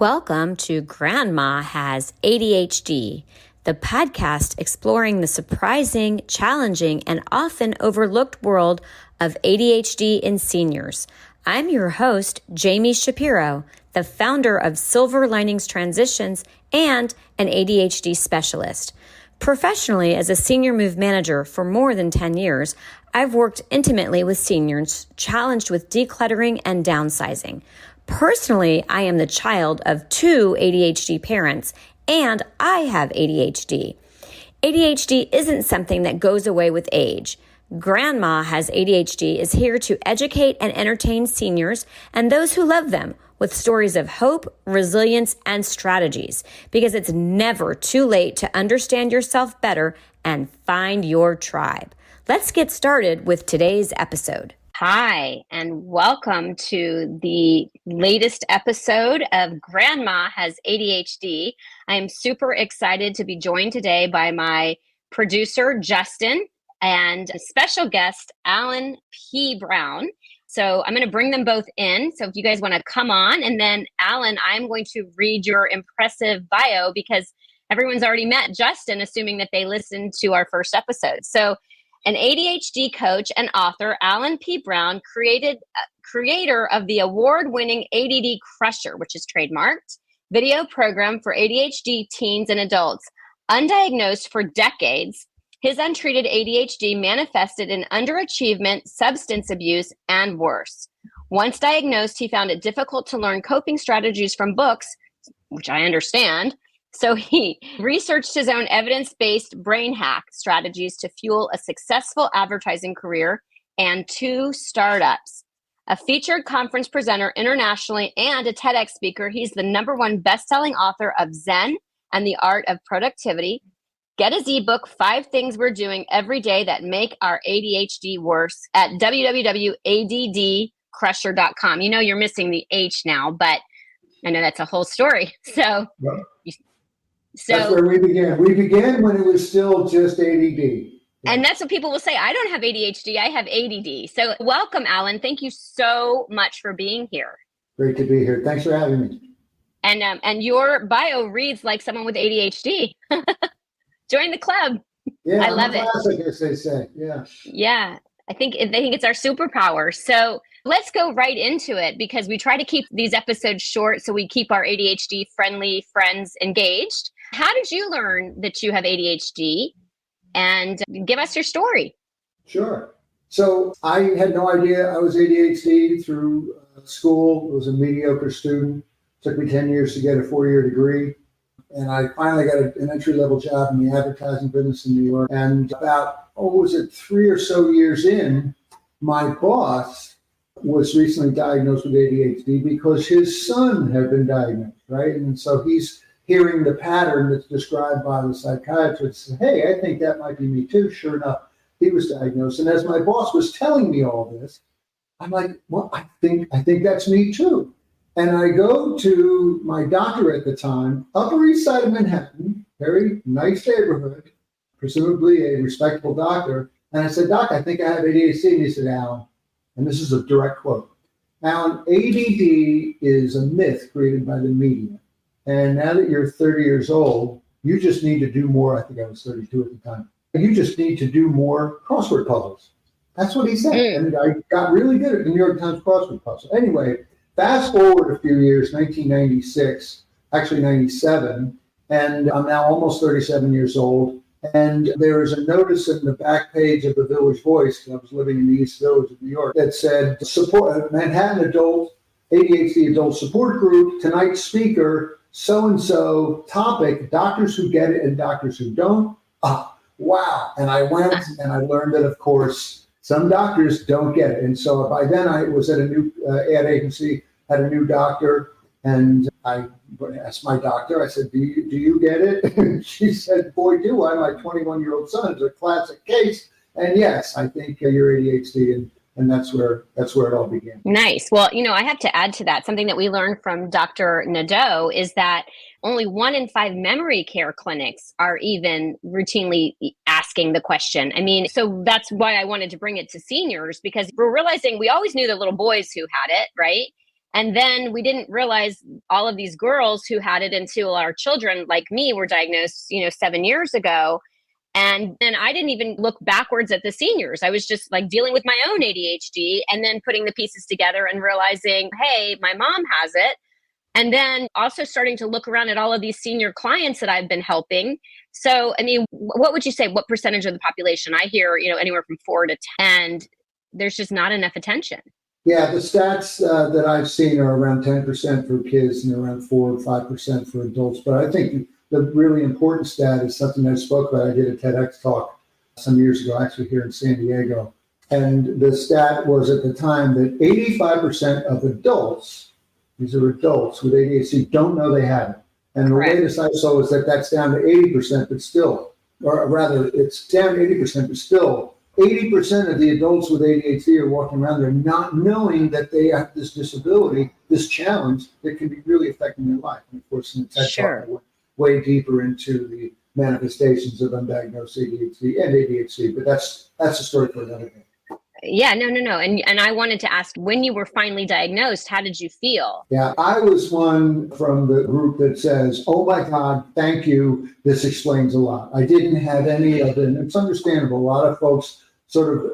Welcome to Grandma Has ADHD, the podcast exploring the surprising, challenging, and often overlooked world of ADHD in seniors. I'm your host, Jami Shapiro, the founder of Silver Linings Transitions and an ADHD specialist. Professionally, as a senior move manager for more than 10 years, I've worked intimately with seniors challenged with decluttering and downsizing. Personally, I am the child of two ADHD parents, and I have ADHD. ADHD isn't something that goes away with age. Grandma Has ADHD is here to educate and entertain seniors and those who love them with stories of hope, resilience, and strategies, because it's never too late to understand yourself better and find your tribe. Let's get started with today's episode. Hi, and welcome to the latest episode of Grandma Has ADHD. I am super excited to be joined today by my producer, Justin, and a special guest, Alan P. Brown. So I'm going to bring them both in. So if you guys want to come on, and then Alan, I'm going to read your impressive bio because everyone's already met Justin, assuming that they listened to our first episode. So an ADHD coach and author, Alan P. Brown, creator of the award-winning ADD Crusher, which is trademarked, video program for ADHD teens and adults. Undiagnosed for decades, his untreated ADHD manifested in underachievement, substance abuse, and worse. Once diagnosed, he found it difficult to learn coping strategies from books, which I understand. So he researched his own evidence-based brain hack strategies to fuel a successful advertising career and 2 startups. A featured conference presenter internationally and a TEDx speaker, he's the #1 best-selling author of Zen and the Art of Productivity. Get his ebook, 5 Things We're Doing Every Day That Make Our ADHD Worse, at www.addcrusher.com. You know you're missing the H now, but I know that's a whole story. So that's where we began. We began when it was still just ADD. And that's what people will say. I don't have ADHD, I have ADD. So welcome, Alan. Thank you so much for being here. Great to be here. Thanks for having me. And your bio reads like someone with ADHD. Join the club. Yeah, I love it. Classic, as they say. Yeah. Yeah. I think it's our superpower. So let's go right into it, because we try to keep these episodes short so we keep our ADHD friendly friends engaged. How did you learn that you have ADHD? And give us your story. Sure. So I had no idea I was ADHD through school. I was a mediocre student. Took me 10 years to get a 4-year degree. And I finally got an entry-level job in the advertising business in New York. And about, 3 or so years in, my boss was recently diagnosed with ADHD because his son had been diagnosed, right? And so he's hearing the pattern that's described by the psychiatrist. Hey, I think that might be me too. Sure enough, he was diagnosed. And as my boss was telling me all this, I'm like, well, I think that's me too. And I go to my doctor at the time, Upper East Side of Manhattan, very nice neighborhood, presumably a respectable doctor. And I said, Doc, I think I have ADHD. And he said, Alan, and this is a direct quote, Alan, ADD is a myth created by the media. And now that you're 30 years old, you just need to do more. I think I was 32 at the time. You just need to do more crossword puzzles. That's what he said. And I got really good at the New York Times crossword puzzle. Anyway, fast forward a few years, 1996, actually 97, and I'm now almost 37 years old. And there is a notice in the back page of the Village Voice, I was living in the East Village of New York, that said, support Manhattan ADHD Adult Support Group, tonight's speaker, so-and-so, topic, doctors who get it and doctors who don't. Wow. And I went and I learned that, of course, some doctors don't get it. And so by then I was at a new ad agency, had a new doctor, and I asked my doctor, I said, do you get it? And she said, boy, do I. My 21-year-old son is a classic case. And yes, I think you're ADHD. And that's where it all began. Nice. Well, I have to add to that. Something that we learned from Dr. Nadeau is that only 1 in 5 memory care clinics are even routinely asking the question. I mean, so that's why I wanted to bring it to seniors, because we're realizing we always knew the little boys who had it, right? And then we didn't realize all of these girls who had it until our children, like me, were diagnosed, 7 years ago. And then I didn't even look backwards at the seniors. I was just like dealing with my own ADHD and then putting the pieces together and realizing, hey, my mom has it. And then also starting to look around at all of these senior clients that I've been helping. So, I mean, what would you say? What percentage of the population? I hear, anywhere from 4 to 10. And there's just not enough attention. Yeah, the stats that I've seen are around 10% for kids and around 4 or 5% for adults. But I think the really important stat is something I spoke about. I did a TEDx talk some years ago, actually here in San Diego. And the stat was at the time that 85% of adults, these are adults with ADHD, don't know they have it. And the latest I saw was that that's down to 80%, but still, or rather, it's down to 80%, but still, 80% of the adults with ADHD are walking around there not knowing that they have this disability, this challenge that can be really affecting their life. And of course, in the TED Talk, I went way deeper into the manifestations of undiagnosed ADHD and ADHD, but that's a story for another day. Yeah, no. And I wanted to ask, when you were finally diagnosed, how did you feel? Yeah, I was one from the group that says, oh my God, thank you. This explains a lot. I didn't have any of it. And it's understandable. A lot of folks sort of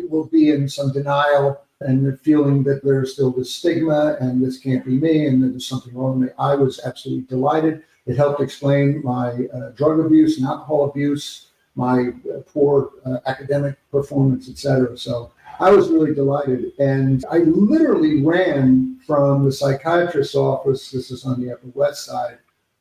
will be in some denial and feeling that there's still this stigma and this can't be me and there's something wrong with me. I was absolutely delighted. It helped explain my drug abuse and alcohol abuse, my poor academic performance, et cetera. So I was really delighted. And I literally ran from the psychiatrist's office, this is on the Upper West Side,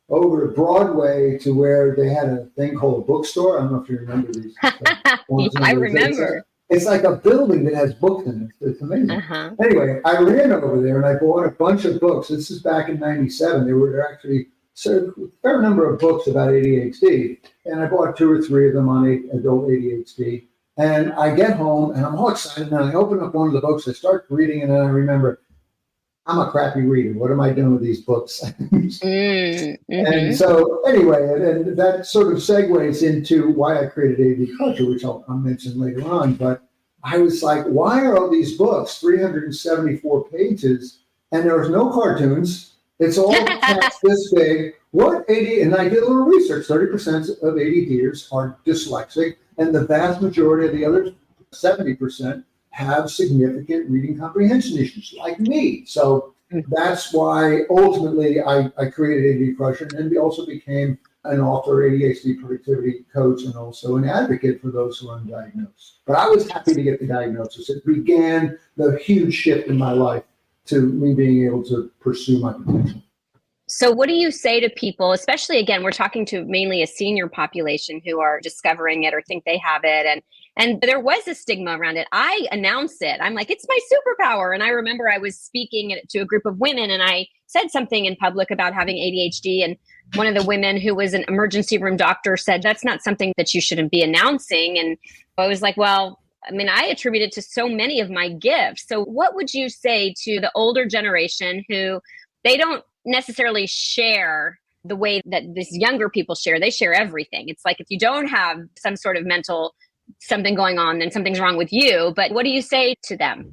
over to Broadway to where they had a thing called a bookstore. I don't know if you remember these. I remember. It's like a building that has books in it. It's amazing. Anyway, I ran over there and I bought a bunch of books. This is back in 97. There were actually a fair number of books about ADHD. And I bought 2 or 3 of them on adult ADHD. And I get home and I'm all excited. And I open up one of the books. I start reading and then I remember, I'm a crappy reader. What am I doing with these books? And so anyway, and that sort of segues into why I created AD Culture, which I'll mention later on. But I was like, why are all these books 374 pages and there's no cartoons? It's all text this big. What AD? And I did a little research. 30% of ADDers are dyslexic, and the vast majority of the other 70% have significant reading comprehension issues, like me. So that's why ultimately I created AD Crusher and also became an author, ADHD productivity coach, and also an advocate for those who are undiagnosed. But I was happy to get the diagnosis. It began the huge shift in my life to me being able to pursue my potential. So what do you say to people, especially, again, we're talking to mainly a senior population who are discovering it or think they have it. And there was a stigma around it. I announce it. I'm like, it's my superpower. And I remember I was speaking to a group of women and I said something in public about having ADHD. And one of the women who was an emergency room doctor said, that's not something that you shouldn't be announcing. And I was like, well, I mean, I attribute it to so many of my gifts. So what would you say to the older generation who they don't necessarily share the way that these younger people share? They share everything. It's like if you don't have some sort of mental something going on, then something's wrong with you. But what do you say to them?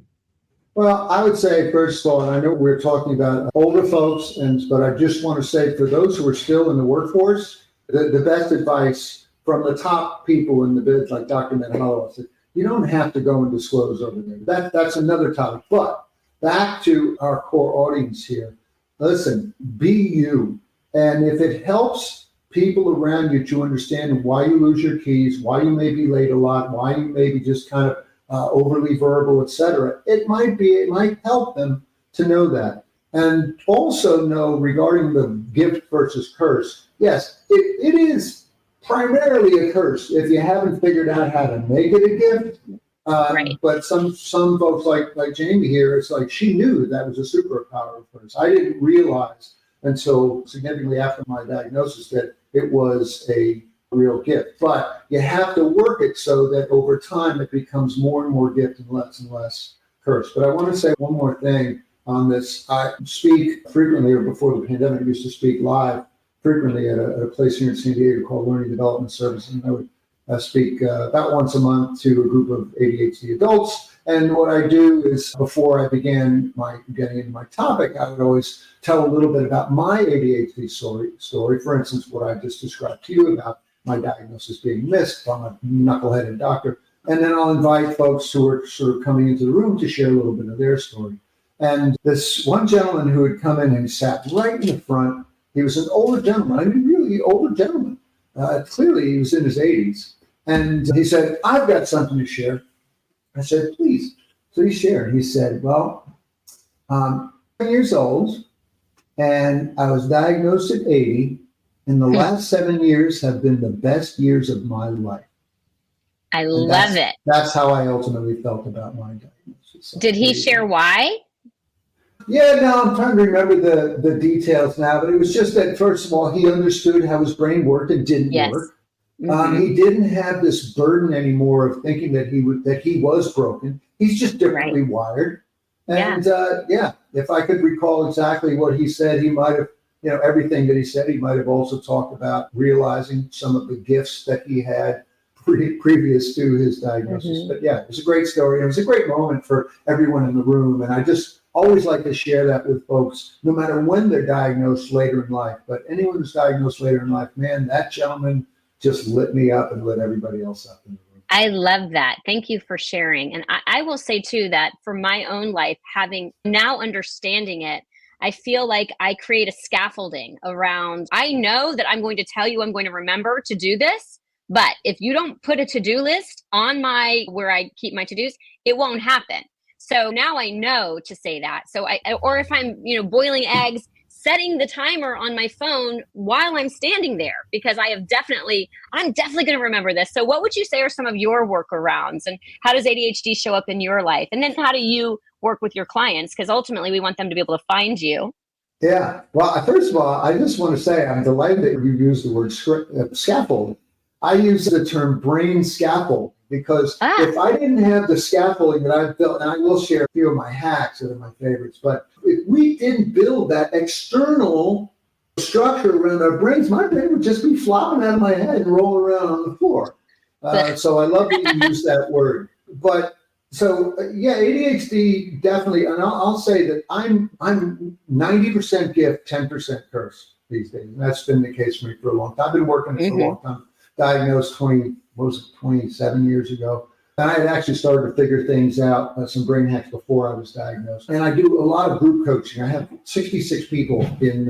Well, I would say, first of all, and I know we're talking about older folks, but I just want to say for those who are still in the workforce, the best advice from the top people in the biz, like Dr. Manalo, said, you don't have to go and disclose over there. That's another topic. But back to our core audience here. Listen, be you. And if it helps people around you to understand why you lose your keys, why you may be late a lot, why you may be just kind of overly verbal, etc., it might help them to know that. And also know regarding the gift versus curse, yes, it is primarily a curse if you haven't figured out how to make it a gift. Right. But some folks like Jami here, it's like she knew that was a superpower of hers. I didn't realize until significantly after my diagnosis that it was a real gift. But you have to work it so that over time it becomes more and more gift and less curse. But I want to say one more thing on this. I speak frequently, or before the pandemic, I used to speak live frequently at a place here in San Diego called Learning Development Services. And I would speak about once a month to a group of ADHD adults. And what I do is, before I began getting into my topic, I would always tell a little bit about my ADHD story. For instance, what I just described to you about my diagnosis being missed from a knuckleheaded doctor. And then I'll invite folks who are sort of coming into the room to share a little bit of their story. And this one gentleman who had come in and sat right in the front, he was an older gentleman, I mean, really older gentleman. Clearly, he was in his 80s. And he said, I've got something to share. I said, please share. He said, well, I'm 7 years old, and I was diagnosed at 80, and the last 7 years have been the best years of my life. I love it. That's how I ultimately felt about my diagnosis. Did he share why? Yeah, no, I'm trying to remember the details now, but it was just that, first of all, he understood how his brain worked and didn't work. Mm-hmm. He didn't have this burden anymore of thinking that he was broken. He's just differently wired. And if I could recall exactly what he said, he might have, everything that he said, he might have also talked about realizing some of the gifts that he had previous to his diagnosis. Mm-hmm. But yeah, it was a great story. It was a great moment for everyone in the room. And I just always like to share that with folks, no matter when they're diagnosed later in life. But anyone who's diagnosed later in life, man, that gentleman just lit me up and lit everybody else up in the room. I love that. Thank you for sharing. And I will say too that for my own life, having now understanding it, I feel like I create a scaffolding around, I know that I'm going to tell you I'm going to remember to do this, but if you don't put a to-do list on where I keep my to-dos, it won't happen. So now I know to say that. So or if I'm, boiling eggs, setting the timer on my phone while I'm standing there, because I'm definitely going to remember this. So what would you say are some of your workarounds, and how does ADHD show up in your life? And then how do you work with your clients? Because ultimately we want them to be able to find you. Yeah. Well, first of all, I just want to say I'm delighted that you used the word scaffold. I use the term brain scaffold because if I didn't have the scaffolding that I've built, and I will share a few of my hacks that are my favorites, but if we didn't build that external structure around our brains, my brain would just be flopping out of my head and rolling around on the floor. So I love that you use that word. But so, ADHD definitely, and I'll say that I'm 90% gift, 10% curse these days. And that's been the case for me for a long time. I've been working for a long time. Diagnosed 27 years ago. And I had actually started to figure things out, some brain hacks before I was diagnosed. And I do a lot of group coaching. I have 66 people in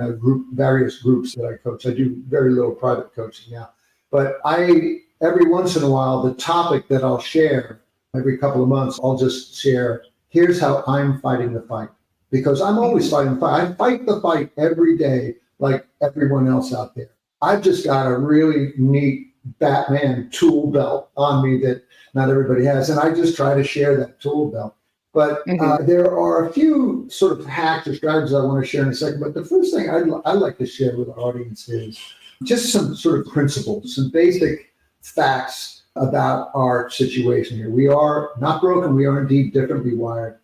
various groups that I coach. I do very little private coaching now. But every once in a while, the topic that I'll share every couple of months, I'll just share, here's how I'm fighting the fight. Because I'm always fighting the fight. I fight the fight every day like everyone else out there. I've just got a really neat Batman tool belt on me that not everybody has, and I just try to share that tool belt. But there are a few sort of hacks or strategies I want to share in a second. But the first thing I'd like to share with our audience is just some sort of principles, some basic facts about our situation here. We are not broken. We are indeed differently wired.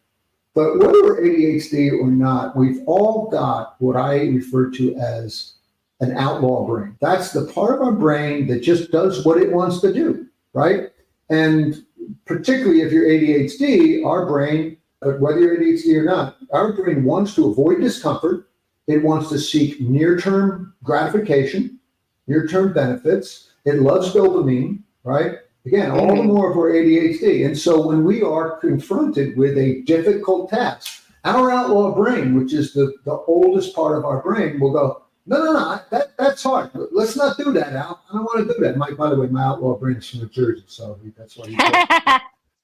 But whether we're ADHD or not, we've all got what I refer to as an outlaw brain. That's the part of our brain that just does what it wants to do, right? And particularly if you're ADHD, our brain, but whether you're ADHD or not, our brain wants to avoid discomfort. It wants to seek near-term gratification, near-term benefits. It loves dopamine, right? Again, all the more for ADHD. And so when we are confronted with a difficult task, our outlaw brain, which is the oldest part of our brain, will go, no, that's hard. Let's not do that, Al. I don't want to do that. By the way, my outlaw brain's from New Jersey, so that's why he's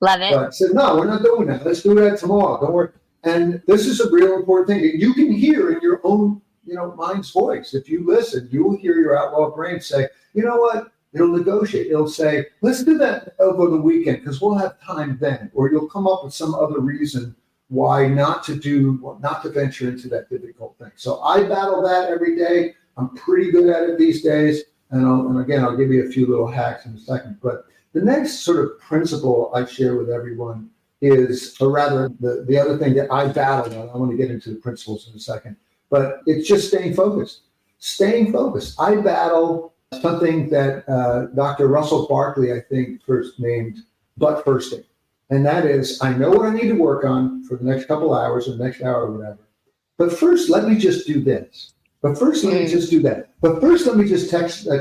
Love it. But I said, no, we're not doing that. Let's do that tomorrow. Don't worry. And this is a real important thing. You can hear in your own, mind's voice. If you listen, you will hear your outlaw brain say, you know what? It'll negotiate. It'll say, let's do that over the weekend because we'll have time then. Or you'll come up with some other reason why not to venture into that difficult thing. So I battle that every day. I'm pretty good at it these days. And again, I'll give you a few little hacks in a second. But the next sort of principle I share with everyone is, or rather the other thing that I battle on, I want to get into the principles in a second, but it's just staying focused. Staying focused. I battle something that Dr. Russell Barkley, I think, first named butt firsting. And that is, I know what I need to work on for the next couple hours or the next hour or whatever. But first, let me just do this. But first, let me just do that. But first, let me just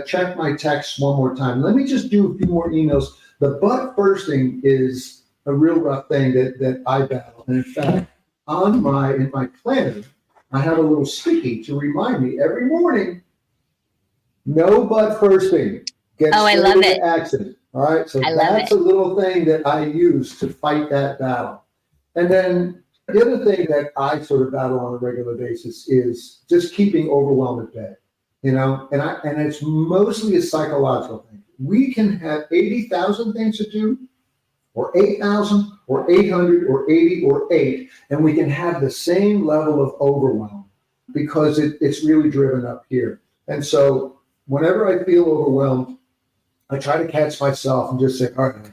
check my texts one more time. Let me just do a few more emails. The butt firsting is a real rough thing that I battle. And in fact, in my planner, I have a little sticky to remind me every morning, no butt firsting. Get I love it. Action. All right. So that's a little thing that I use to fight that battle. And then the other thing that I sort of battle on a regular basis is just keeping overwhelm at bay. And it's mostly a psychological thing. We can have 80,000 things to do, or 8,000, or 800, or 80, or 8, and we can have the same level of overwhelm because it's really driven up here. And so whenever I feel overwhelmed, I try to catch myself and just say, all right,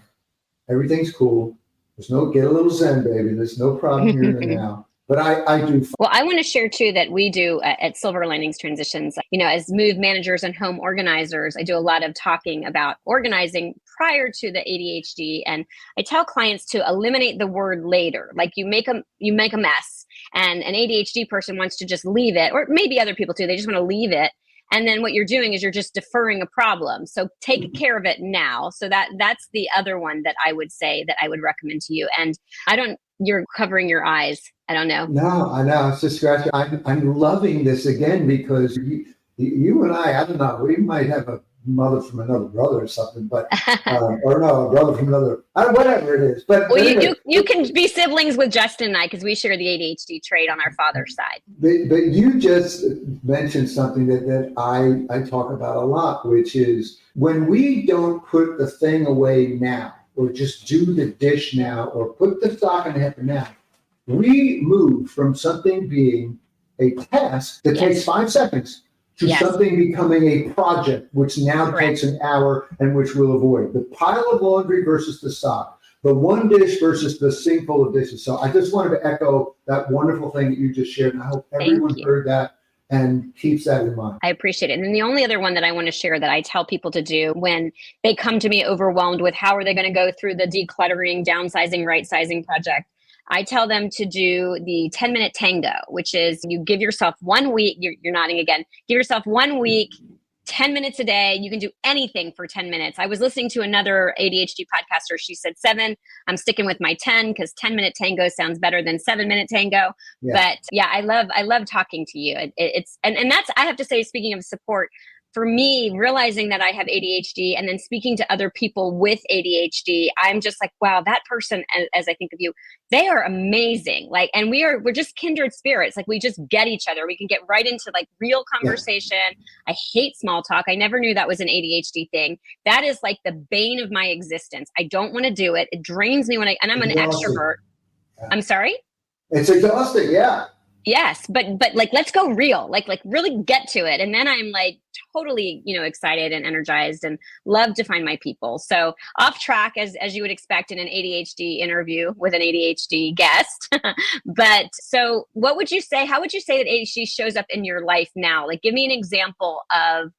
everything's cool. Get a little zen, baby. There's no problem here and now. But I do. Well, I want to share too that we do at Silver Linings Transitions, as move managers and home organizers, I do a lot of talking about organizing prior to the ADHD. And I tell clients to eliminate the word later. Like you make a mess and an ADHD person wants to just leave it, or maybe other people too. They just want to leave it. And then what you're doing is you're just deferring a problem. So take care of it now. So that's the other one that I would say that I would recommend to you. And you're covering your eyes. I don't know. No, I know. It's just scratching. I'm loving this again because you and I don't know, we might have a mother from another brother or something, but or no, a brother from another, whatever it is. But well, anyway, you can be siblings with Justin and I because we share the ADHD trait on our father's side. But you just mentioned something that I talk about a lot, which is when we don't put the thing away now, or just do the dish now, or put the sock in the hamper now, we move from something being a task that takes 5 seconds to something becoming a project, which now takes an hour and which we'll avoid. The pile of laundry versus the sock, the one dish versus the sink full of dishes. So I just wanted to echo that wonderful thing that you just shared. And I hope everyone heard that and keeps that in mind. I appreciate it. And then the only other one that I want to share that I tell people to do when they come to me overwhelmed with how are they going to go through the decluttering, downsizing, right-sizing project, I tell them to do the 10-minute tango, which is you give yourself 1 week. You're nodding again. Give yourself 1 week, 10 minutes a day. You can do anything for 10 minutes. I was listening to another ADHD podcaster. She said 7. I'm sticking with my 10 because 10-minute tango sounds better than 7-minute tango. Yeah. But yeah, I love talking to you. And that's, I have to say, speaking of support, for me, realizing that I have ADHD and then speaking to other people with ADHD, I'm just like, wow, that person, as I think of you, they are amazing. Like, and we're just kindred spirits. Like we just get each other. We can get right into like real conversation. I hate small talk. I never knew that was an ADHD thing. That is like the bane of my existence. I don't want to do it. It drains me and I'm an extrovert. Yeah. I'm sorry? It's exhausting. Yeah. Yes. But like, let's go real, like really get to it. And then I'm like totally, excited and energized and love to find my people. So off track as you would expect in an ADHD interview with an ADHD guest. But so what would you say, how would you say that ADHD shows up in your life now? Like, give me an example of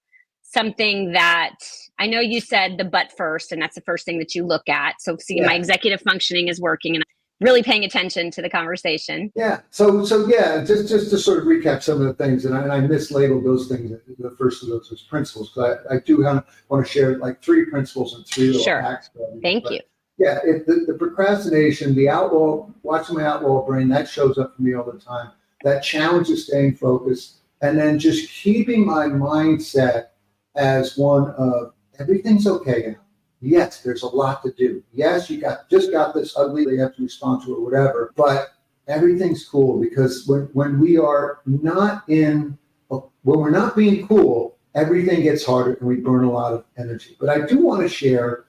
something that I know you said the butt first, and that's the first thing that you look at. So my executive functioning is working and really paying attention to the conversation. Yeah. So yeah, just to sort of recap some of the things, and I mislabeled those things. The first of those was principles, because I do want to share like 3 principles and 3 little hacks. Thank you. Yeah, the procrastination, the watching my outlaw brain, that shows up for me all the time. That challenge of staying focused, and then just keeping my mindset as one of everything's okay now. Yes, there's a lot to do. Yes, you just got this ugly that you have to respond to or whatever, but everything's cool, because when we are not when we're not being cool, everything gets harder and we burn a lot of energy. But I do want to share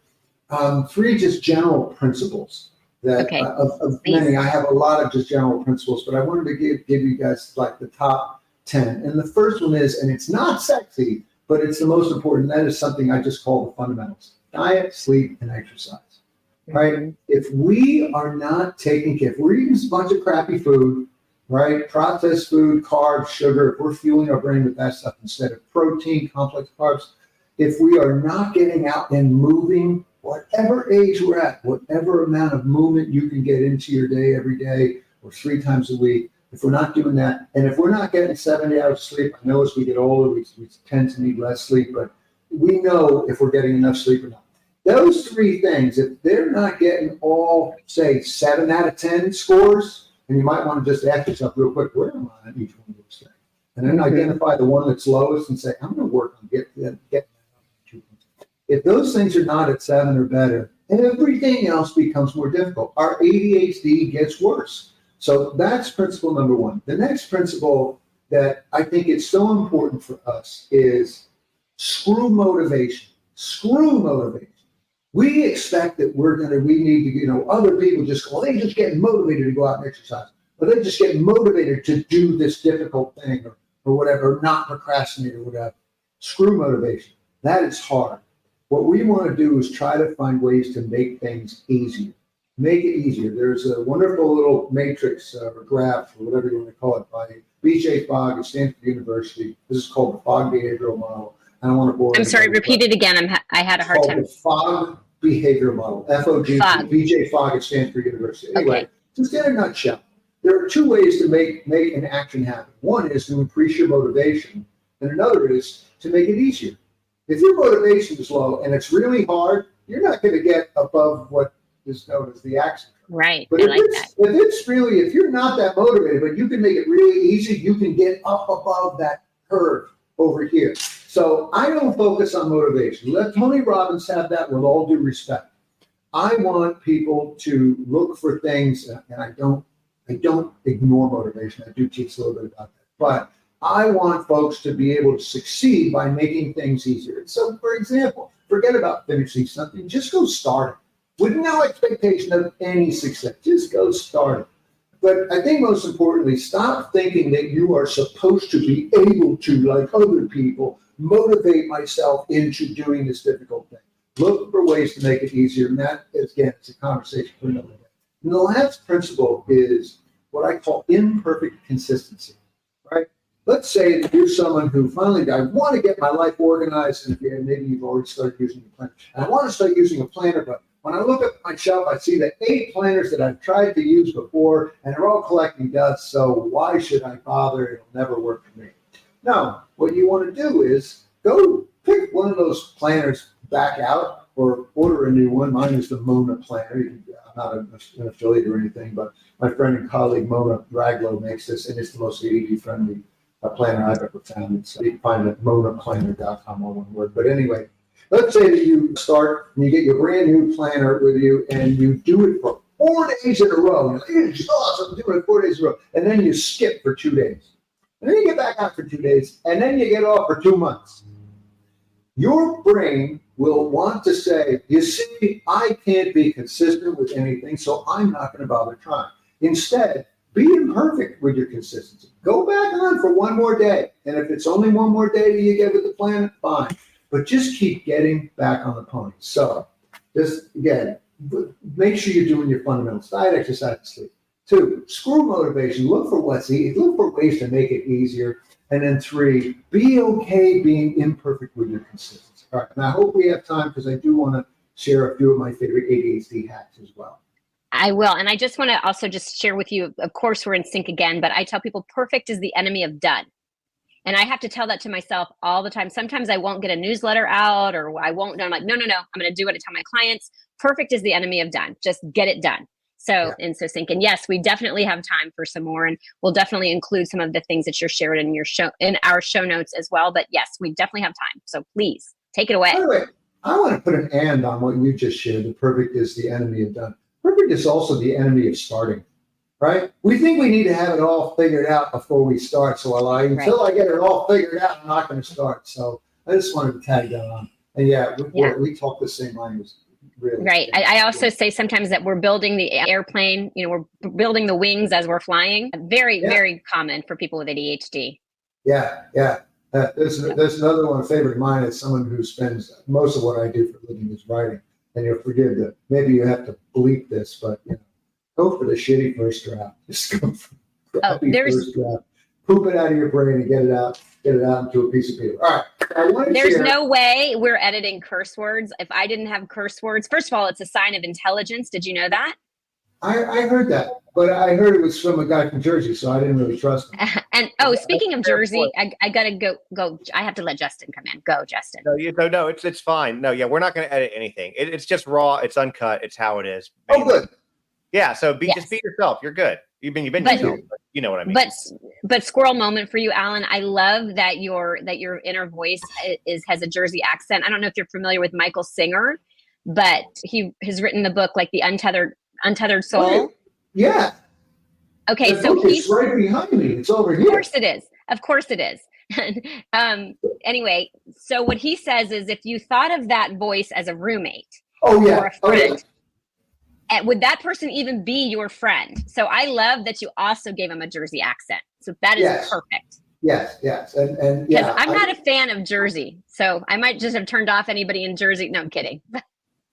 3 just general principles that of many. I have a lot of just general principles, but I wanted to give you guys like the top 10. And the first one is, and it's not sexy, but it's the most important. That is something I just call the fundamentals: diet, sleep, and exercise. Right? Mm-hmm. If we are not taking care, if we're eating a bunch of crappy food, right? Processed food, carbs, sugar, if we're fueling our brain with that stuff instead of protein, complex carbs, if we are not getting out and moving, whatever age we're at, whatever amount of movement you can get into your day every day or 3 times a week, if we're not doing that, and if we're not getting 70 hours of sleep, I know as we get older, we tend to need less sleep, but we know if we're getting enough sleep or not. Those 3 things, if they're not getting all, say, 7 out of 10 scores, and you might want to just ask yourself real quick, where am I on each one of those things? And then identify the one that's lowest and say, I'm going to work on getting that. If those things are not at 7 or better, everything else becomes more difficult. Our ADHD gets worse. So that's principle number 1. The next principle that I think is so important for us is screw motivation. Screw motivation. We expect that we need to, other people just go, they just get motivated to go out and exercise. Or they just get motivated to do this difficult thing or whatever, not procrastinate or whatever. Screw motivation. That is hard. What we want to do is try to find ways to make things easier. Make it easier. There's a wonderful little matrix or graph or whatever you want to call it by B.J. Fogg at Stanford University. This is called the Fogg behavioral model. I don't want to bore you. I'm sorry, repeat it again. I had a hard time. The Fogg behavioral model, F-O-G-G, B.J. Fogg at Stanford University. Anyway, just in a nutshell, there are 2 ways to make an action happen. One is to increase your motivation, and another is to make it easier. If your motivation is low and it's really hard, you're not going to get above what is known as the action curve. Right. But if you're not that motivated, but you can make it really easy, you can get up above that curve over here. So I don't focus on motivation. Let Tony Robbins have that with all due respect. I want people to look for things, and I don't ignore motivation. I do teach a little bit about that. But I want folks to be able to succeed by making things easier. So, for example, forget about finishing something. Just go start it with no expectation of any success. Just go start it. But I think most importantly, stop thinking that you are supposed to be able to, like other people, motivate myself into doing this difficult thing. Look for ways to make it easier. And that, again, it's a conversation for another day. And the last principle is what I call imperfect consistency, right? Let's say that you're someone who finally, I want to get my life organized, and maybe you've already started using a planner. And I want to start using a planner, but when I look at my shelf, I see the 8 planners that I've tried to use before, and they're all collecting dust, so why should I bother? It'll never work for me. No, what you want to do is go pick one of those planners back out or order a new one. Mine is the Mona planner. I'm not an affiliate or anything, but my friend and colleague Mona Raglow makes this, and it's the most ADD-friendly planner I've ever found. So you can find it at monaplanner.com, all one word. But anyway, let's say that you start and you get your brand new planner with you and you do it for 4 days in a row. You're like, it's awesome, I'm doing it 4 days in a row. And then you skip for 2 days. And then you get back out for 2 days. And then you get off for 2 months. Your brain will want to say, you see, I can't be consistent with anything, so I'm not going to bother trying. Instead, be imperfect with your consistency. Go back on for 1 more day. And if it's only 1 more day that you get with the plan, fine. But just keep getting back on the pony. So just, again, make sure you're doing your fundamentals. Diet, exercise, and sleep. 2, screw motivation. Look for what's easy. Look for ways to make it easier. And then 3, be okay being imperfect with your consistency. All right. And I hope we have time because I do want to share a few of my favorite ADHD hacks as well. I will. And I just want to also just share with you, of course, we're in sync again, but I tell people perfect is the enemy of done. And I have to tell that to myself all the time. Sometimes I won't get a newsletter out or I won't. I'm like, no. I'm going to do what I tell my clients. Perfect is the enemy of done. Just get it done. So, in so sync. And yes, we definitely have time for some more. And we'll definitely include some of the things that you're sharing in your show, in our show notes as well. But yes, we definitely have time. So please take it away. By the way, I want to put an and on what you just shared. The perfect is the enemy of done. Perfect is also the enemy of starting, right? We think we need to have it all figured out before we start. So until I get it all figured out, I'm not going to start. So I just wanted to tag that on. And we talk the same language. Really. Right. I also say sometimes that we're building the airplane, we're building the wings as we're flying. Very, very common for people with ADHD. Yeah. There's another one, a favorite of mine is someone who spends most of what I do for a living is writing. And you'll forgive that. Maybe you have to bleep this, but go for the shitty first draft. Just go for the crappy first draft. Poop it out of your brain and get it out into a piece of paper. All right. There's no way we're editing curse words. If I didn't have curse words, first of all, it's a sign of intelligence. Did you know that? I heard that, but I heard it was from a guy from Jersey, so I didn't really trust him. And speaking of Jersey, I gotta go. I have to let Justin come in. Go, Justin. No, it's fine. No, yeah, we're not going to edit anything. It's just raw. It's uncut. It's how it is. Oh, good. Yeah. So just be yourself. You're good. You've been yourself. But you know what I mean. But squirrel moment for you, Alan. I love that your inner voice has a Jersey accent. I don't know if you're familiar with Michael Singer, but he has written the book like the Untethered Soul. Okay. Yeah. Okay, the so he's right behind me. It's over here. Of course it is. Anyway, so what he says is, if you thought of that voice as a roommate or a friend, would that person even be your friend? So I love that you also gave him a Jersey accent. So that is perfect. Yes, and yeah. I'm not a fan of Jersey, so I might just have turned off anybody in Jersey. No, I'm kidding.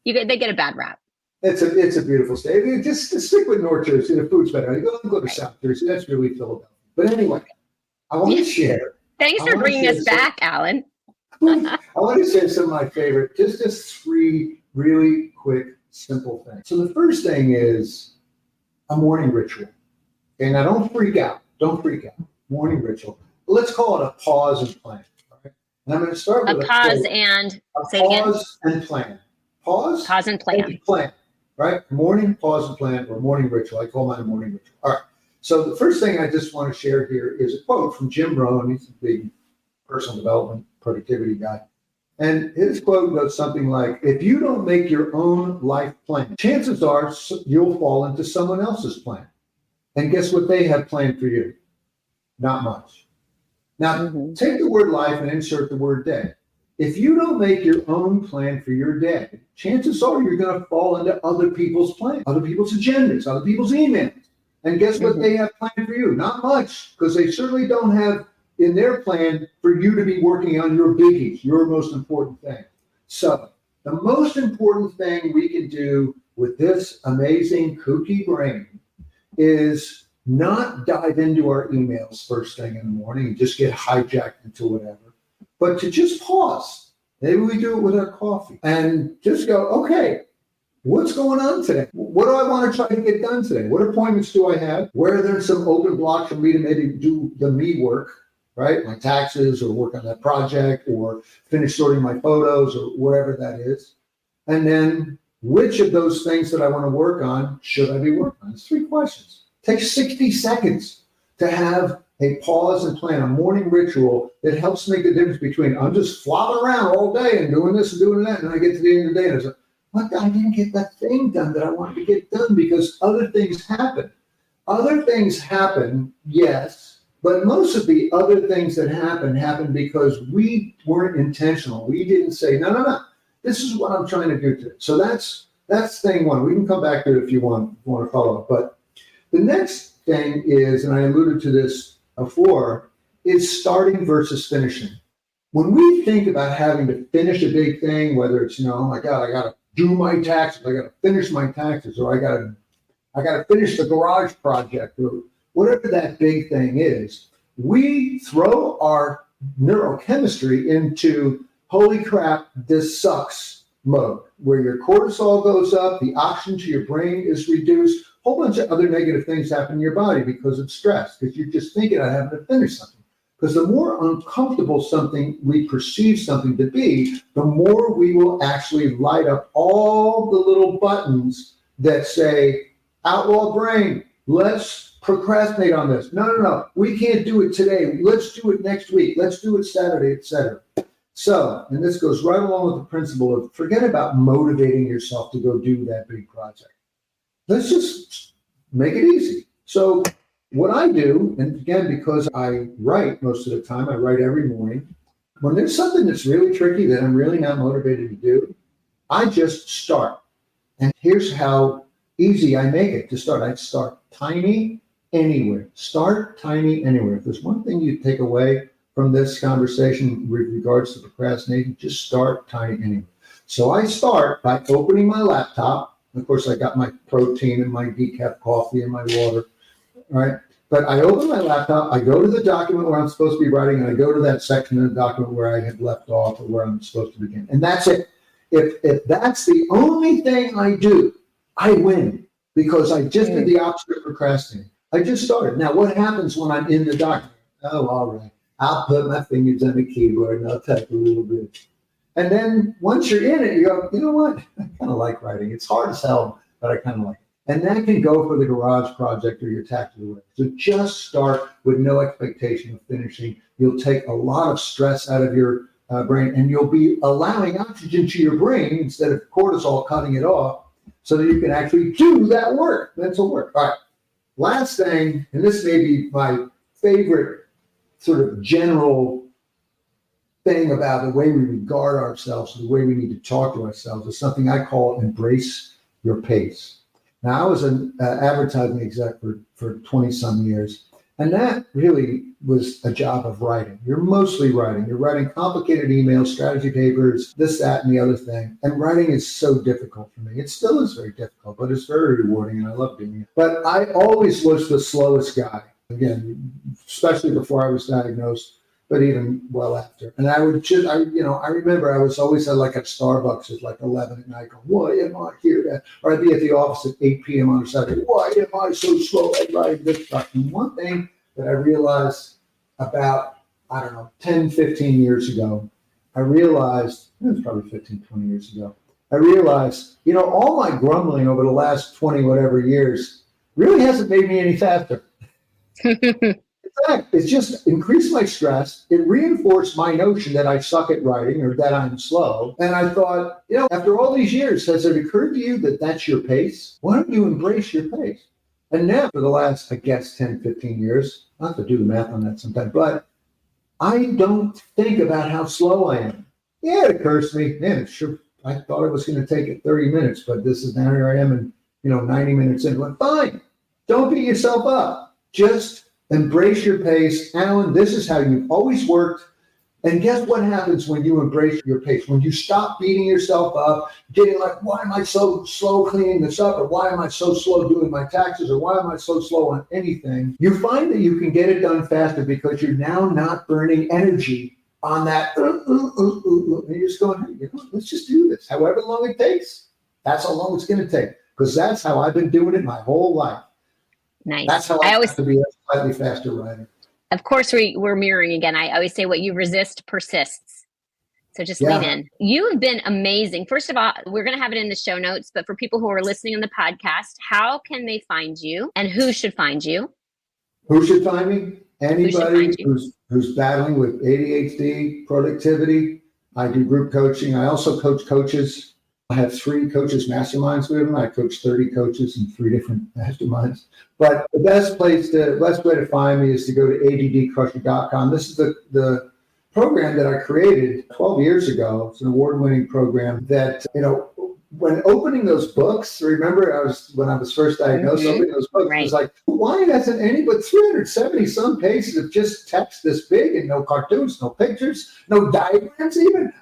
They get a bad rap. It's a beautiful state. I mean, just stick with North Jersey. The food's better. I go to South Jersey. That's really Philadelphia. But anyway, I want to share. Thanks for bringing us back, Alan. I want to share some of my favorite, just 3 really quick, simple things. So the first thing is a morning ritual. Okay, now don't freak out. Morning ritual. Let's call it a pause and plan. Right? And I'm going to start with a pause and say again. Pause and plan. Pause and plan. Right? Morning pause and plan, or morning ritual. I call mine a morning ritual. All right. So the first thing I just want to share here is a quote from Jim Rohn. He's a big personal development, productivity guy. And his quote goes something like, if you don't make your own life plan, chances are you'll fall into someone else's plan. And guess what they have planned for you? Not much. Now, take the word life and insert the word day. If you don't make your own plan for your day, chances are you're going to fall into other people's plans, other people's agendas, other people's emails. And guess what they have planned for you? Not much, because they certainly don't have in their plan for you to be working on your biggies, your most important thing. So the most important thing we can do with this amazing kooky brain is not dive into our emails first thing in the morning and just get hijacked into whatever. But to just pause. Maybe we do it with our coffee and just go, okay, what's going on today? What do I want to try to get done today? What appointments do I have? Where are there some open blocks for me to maybe do the me work, right? My taxes, or work on that project, or finish sorting my photos, or wherever that is. And then which of those things that I want to work on should I be working on? It's 3 questions. It takes 60 seconds to have a pause and plan, a morning ritual that helps make the difference between I'm just flopping around all day and doing this and doing that, and I get to the end of the day and I say, what? I didn't get that thing done that I wanted to get done because other things happen. Other things happen, yes, but most of the other things that happen because we weren't intentional. We didn't say, no, this is what I'm trying to do today. So that's thing 1. We can come back to it if you want to follow up. But the next thing is, and I alluded to this before, is starting versus finishing. When we think about having to finish a big thing, whether it's, oh my God, I got to do my taxes, I got to finish my taxes, or I got to finish the garage project, or whatever that big thing is, we throw our neurochemistry into holy crap, this sucks mode, where your cortisol goes up, the oxygen to your brain is reduced, a whole bunch of other negative things happen in your body because of stress, because you're just thinking of having to finish something. Because the more uncomfortable we perceive something to be, the more we will actually light up all the little buttons that say, outlaw brain, let's procrastinate on this. No, we can't do it today. Let's do it next week. Let's do it Saturday, etc. So, and this goes right along with the principle of forget about motivating yourself to go do that big project. Let's just make it easy. So what I do, and again, because I write most of the time, I write every morning, when there's something that's really tricky that I'm really not motivated to do, I just start. And here's how easy I make it to start. I start tiny anywhere. Start tiny anywhere. If there's one thing you take away from this conversation with regards to procrastination, just start tiny anywhere. So I start by opening my laptop. Of course, I got my protein and my decaf coffee and my water, right? But I open my laptop, I go to the document where I'm supposed to be writing, and I go to that section of the document where I had left off or where I'm supposed to begin. And that's it. If that's the only thing I do, I win, because I just did the opposite of procrastinating. I just started. Now, what happens when I'm in the document? Oh, all right. I'll put my fingers on the keyboard and I'll type a little bit. And then once you're in it, you go, you know what? I kind of like writing. It's hard as hell, but I kind of like it. And that can go for the garage project or your tactical work. So just start with no expectation of finishing. You'll take a lot of stress out of your brain, and you'll be allowing oxygen to your brain instead of cortisol cutting it off, so that you can actually do that work, mental work. All right. Last thing, and this may be my favorite sort of general thing about the way we regard ourselves, the way we need to talk to ourselves, is something I call embrace your pace. Now, I was an advertising exec for 20 some years, and that really was a job of writing. You're mostly writing. You're writing complicated emails, strategy papers, this, that, and the other thing. And writing is so difficult for me. It still is very difficult, but it's very rewarding, and I love doing it. But I always was the slowest guy, again, especially before I was diagnosed, but even well after. And I would just, I remember I was always at like at Starbucks at like 11 at night going, why am I here? Or I'd be at the office at 8 p.m. on a Saturday. Why am I so slow at writing this stuff? And one thing that I realized about, 10, 15 years ago, it was probably 15, 20 years ago, I realized, all my grumbling over the last 20 whatever years really hasn't made me any faster. In fact, it's just increased my stress. It reinforced my notion that I suck at writing or that I'm slow. And I thought, after all these years, has it occurred to you that that's your pace? Why don't you embrace your pace? And now for the last, 10, 15 years, I have to do the math on that sometime, but I don't think about how slow I am. Yeah, it occurs to me, man, sure, I thought it was going to take it 30 minutes, but now here I am and, 90 minutes in. Well, fine. Don't beat yourself up. Just embrace your pace. Alan, this is how you've always worked. And guess what happens when you embrace your pace? When you stop beating yourself up, getting like, why am I so slow cleaning this up? Or why am I so slow doing my taxes? Or why am I so slow on anything? You find that you can get it done faster because you're now not burning energy on that. And you're just going, hey, let's just do this. However long it takes, that's how long it's going to take. Because that's how I've been doing it my whole life. Nice. That's how I have to be a slightly faster writer. Of course, we're mirroring again. I always say what you resist persists. So just lean in. You have been amazing. First of all, we're going to have it in the show notes, but for people who are listening on the podcast, how can they find you and who should find you? Who should find me? Anybody who's battling with ADHD, productivity. I do group coaching. I also coach coaches. I have 3 coaches masterminds with them. I coach 30 coaches in 3 different masterminds. But the best way to find me is to go to addcrusher.com. This is the program that I created 12 years ago. It's an award-winning program that, when opening those books, remember when I was first diagnosed, opening those books, it was like, why doesn't anybody, 370 some pages of just text this big and no cartoons, no pictures, no diagrams even?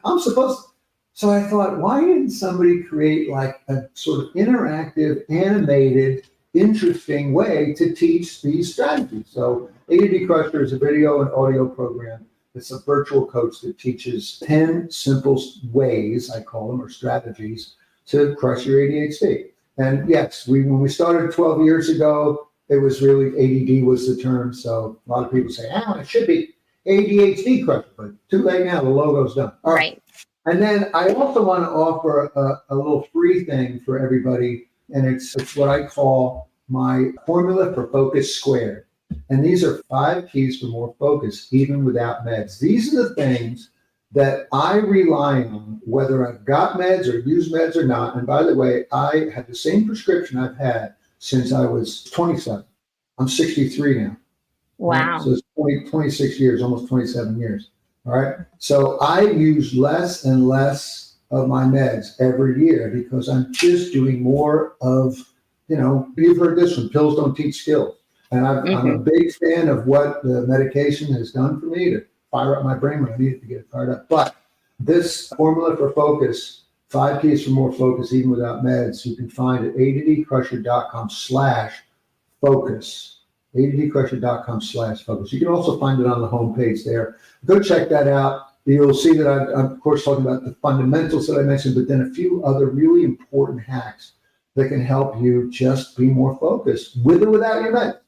So I thought, why didn't somebody create like a sort of interactive, animated, interesting way to teach these strategies? So ADD Crusher is a video and audio program. It's a virtual coach that teaches 10 simple ways, I call them, or strategies to crush your ADHD. And yes, when we started 12 years ago, it was really ADD was the term. So a lot of people say, it should be ADHD Crusher, but too late now, the logo's done. All right. And then I also want to offer a little free thing for everybody, and it's what I call my formula for focus squared. And these are 5 keys for more focus, even without meds. These are the things that I rely on, whether I've got meds or use meds or not. And by the way, I have the same prescription I've had since I was 27. I'm 63 now. Wow. Right? So it's 26 years, almost 27 years. All right. So I use less and less of my meds every year because I'm just doing more of, you've heard this one, pills don't teach skills. And I'm a big fan of what the medication has done for me to fire up my brain when I need it to get it fired up. But this formula for focus, 5 keys for more focus, even without meds, you can find at addcrusher.com/focus. addcrusher.com/focus. You can also find it on the homepage there. Go check that out. You'll see that I'm, of course, talking about the fundamentals that I mentioned, but then a few other really important hacks that can help you just be more focused with or without your meds.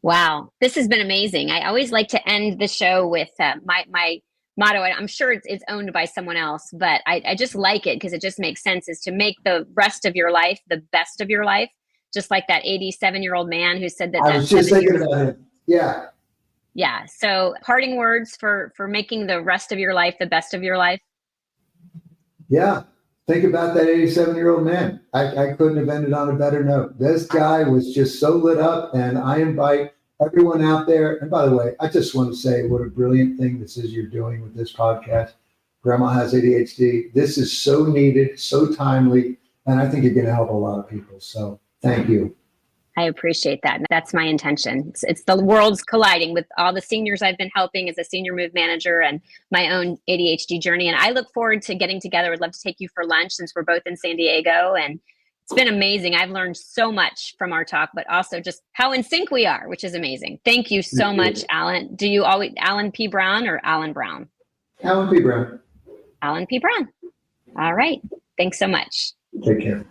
Wow, this has been amazing. I always like to end the show with my motto. I'm sure it's owned by someone else, but I just like it because it just makes sense, is to make the rest of your life the best of your life. Just like that 87-year-old man who said that. I was just thinking about him. Yeah. Yeah. So parting words for making the rest of your life the best of your life. Yeah. Think about that 87-year-old man. I couldn't have ended on a better note. This guy was just so lit up, and I invite everyone out there. And by the way, I just want to say what a brilliant thing this is you're doing with this podcast. Grandma Has ADHD. This is so needed, so timely, and I think you're going to help a lot of people. So thank you. I appreciate that. That's my intention. It's the world's colliding with all the seniors I've been helping as a senior move manager and my own ADHD journey. And I look forward to getting together. I'd love to take you for lunch since we're both in San Diego. And it's been amazing. I've learned so much from our talk, but also just how in sync we are, which is amazing. Thank you so much, Alan. Do you always Alan P. Brown or Alan Brown? Alan P. Brown. Alan P. Brown. All right. Thanks so much. Take care.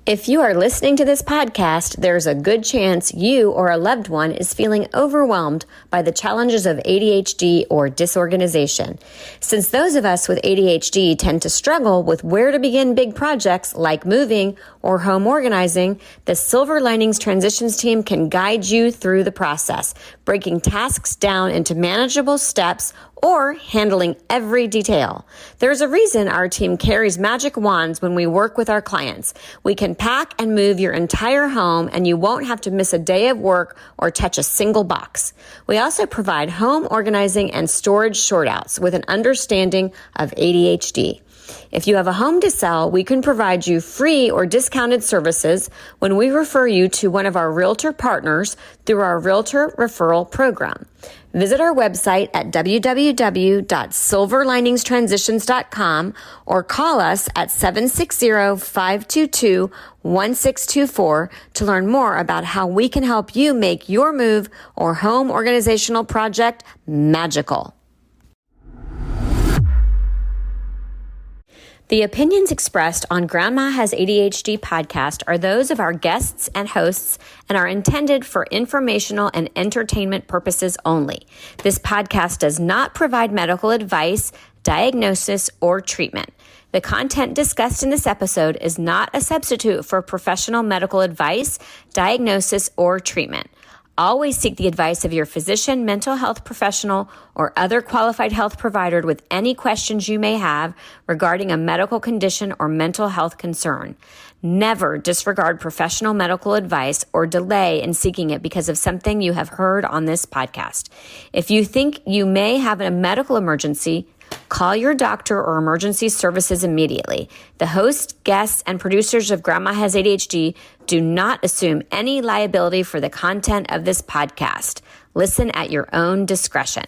If you are listening to this podcast, there's a good chance you or a loved one is feeling overwhelmed by the challenges of ADHD or disorganization. Since those of us with ADHD tend to struggle with where to begin big projects like moving or home organizing, the Silver Linings Transitions team can guide you through the process, breaking tasks down into manageable steps or handling every detail. There's a reason our team carries magic wands when we work with our clients. We can pack and move your entire home, and you won't have to miss a day of work or touch a single box. We also provide home organizing and storage sort-outs with an understanding of ADHD. If you have a home to sell, we can provide you free or discounted services when we refer you to one of our realtor partners through our realtor referral program. Visit our website at www.silverliningstransitions.com or call us at 760-522-1624 to learn more about how we can help you make your move or home organizational project magical. The opinions expressed on Grandma Has ADHD podcast are those of our guests and hosts and are intended for informational and entertainment purposes only. This podcast does not provide medical advice, diagnosis, or treatment. The content discussed in this episode is not a substitute for professional medical advice, diagnosis, or treatment. Always seek the advice of your physician, mental health professional, or other qualified health provider with any questions you may have regarding a medical condition or mental health concern. Never disregard professional medical advice or delay in seeking it because of something you have heard on this podcast. If you think you may have a medical emergency, call your doctor or emergency services immediately. The host, guests, and producers of Grandma Has ADHD do not assume any liability for the content of this podcast. Listen at your own discretion.